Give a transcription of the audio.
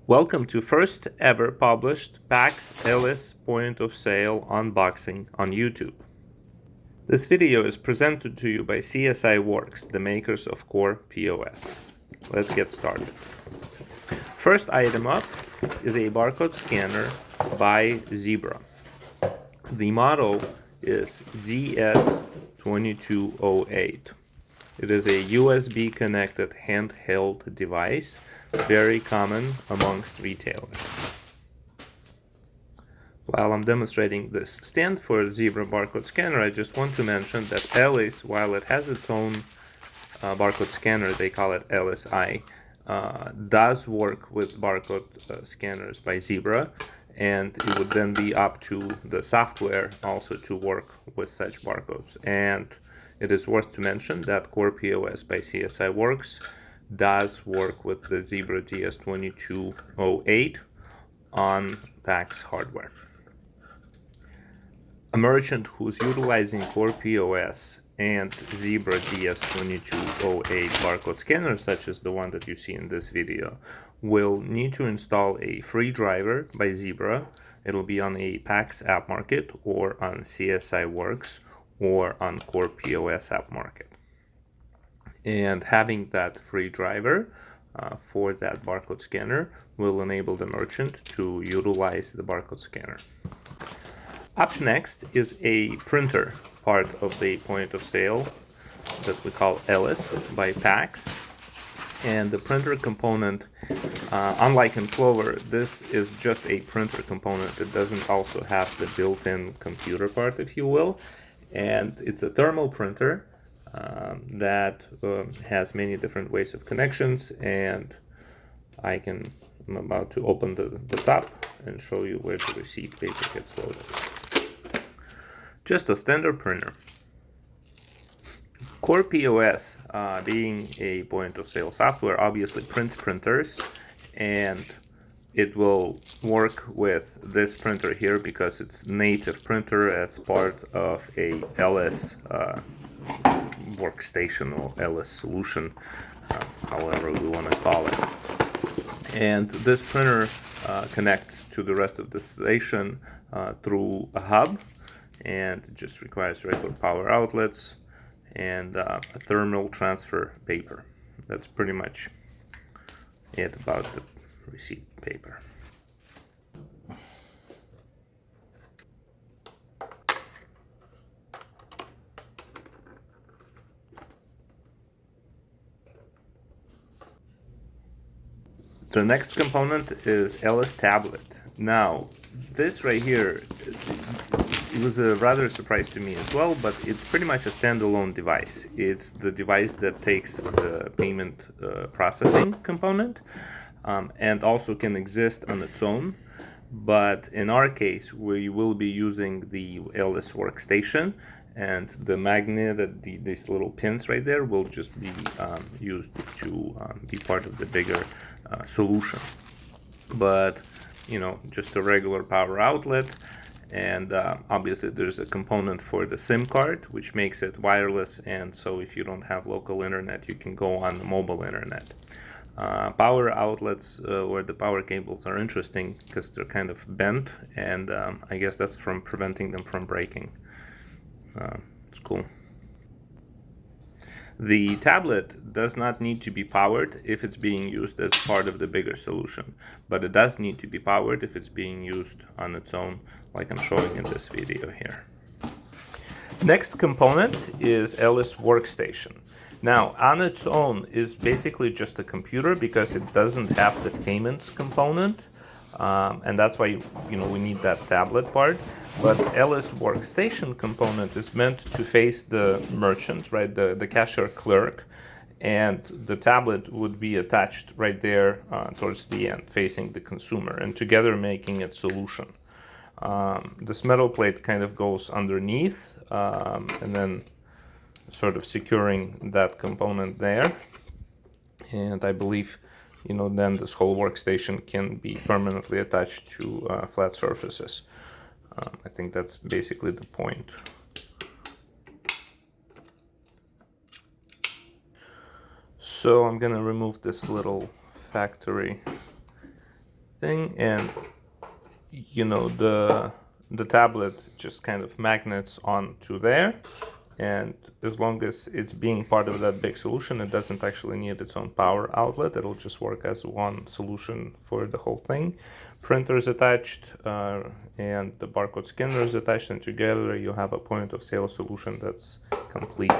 Welcome to first ever published Pax Elys point of sale unboxing on YouTube. This video is presented to you by CSI Works, the makers of CorePOS. Let's get started. First item up is a barcode scanner by Zebra. The model is DS2208. It is a USB connected handheld device, very common amongst retailers. While I'm demonstrating this stand for Zebra barcode scanner, I just want to mention that Ellis, while it has its own barcode scanner, they call it LSI, does work with barcode scanners by Zebra, and it would then be up to the software also to work with such barcodes. And it is worth to mention that CorePOS by CSI Works does work with the Zebra DS2208 on Pax hardware. A merchant who's utilizing CorePOS and Zebra DS2208 barcode scanners, such as the one that you see in this video, will need to install a free driver by Zebra. It'll be on a Pax App Market or on CSI Works or on CorePOS App Market. And having that free driver for that barcode scanner will enable the merchant to utilize the barcode scanner. Up next is a printer, part of the point of sale that we call Ellis by Pax. And the printer component, unlike in Clover, this is just a printer component. It doesn't also have the built-in computer part, if you will. And it's a thermal printer that has many different ways of connections, and I'm about to open the top and show you where the receipt paper gets loaded. Just a standard printer. CorePOS, being a point of sale software, obviously prints printers, and it will work with this printer here because it's native printer as part of a Ellis Workstation or Ellis Solution, however we want to call it. And this printer connects to the rest of the station through a hub, and it just requires regular power outlets and a thermal transfer paper. That's pretty much it about the receipt paper. The next component is Ellis tablet. Now, this right here, it was a rather surprise to me as well, but it's pretty much a standalone device. It's the device that takes the payment processing component and also can exist on its own. But in our case, we will be using the Ellis Workstation, and the magnet, these little pins right there, will just be used to be part of the bigger solution. But, you know, just a regular power outlet, and obviously there's a component for the SIM card, which makes it wireless, and so if you don't have local internet, you can go on the mobile internet. Power outlets where the power cables are interesting because they're kind of bent, and I guess that's from preventing them from breaking. It's cool. The tablet does not need to be powered if it's being used as part of the bigger solution, but it does need to be powered if it's being used on its own, like I'm showing in this video here. Next component is Ellis Workstation. Now, on its own is basically just a computer because it doesn't have the payments component, and that's why we need that tablet part. But Ellis Workstation component is meant to face the merchant, right, the cashier clerk, and the tablet would be attached right there towards the end, facing the consumer, and together making it solution. This metal plate kind of goes underneath, and then sort of securing that component there. And I believe, then this whole workstation can be permanently attached to flat surfaces. I think that's basically the point. So I'm gonna remove this little factory thing, and you know, the tablet just kind of magnets onto there, and as long as it's being part of that big solution, it doesn't actually need its own power outlet. It'll just work as one solution for the whole thing. Printer is attached, and the barcode scanner is attached, and together you have a point of sale solution that's complete.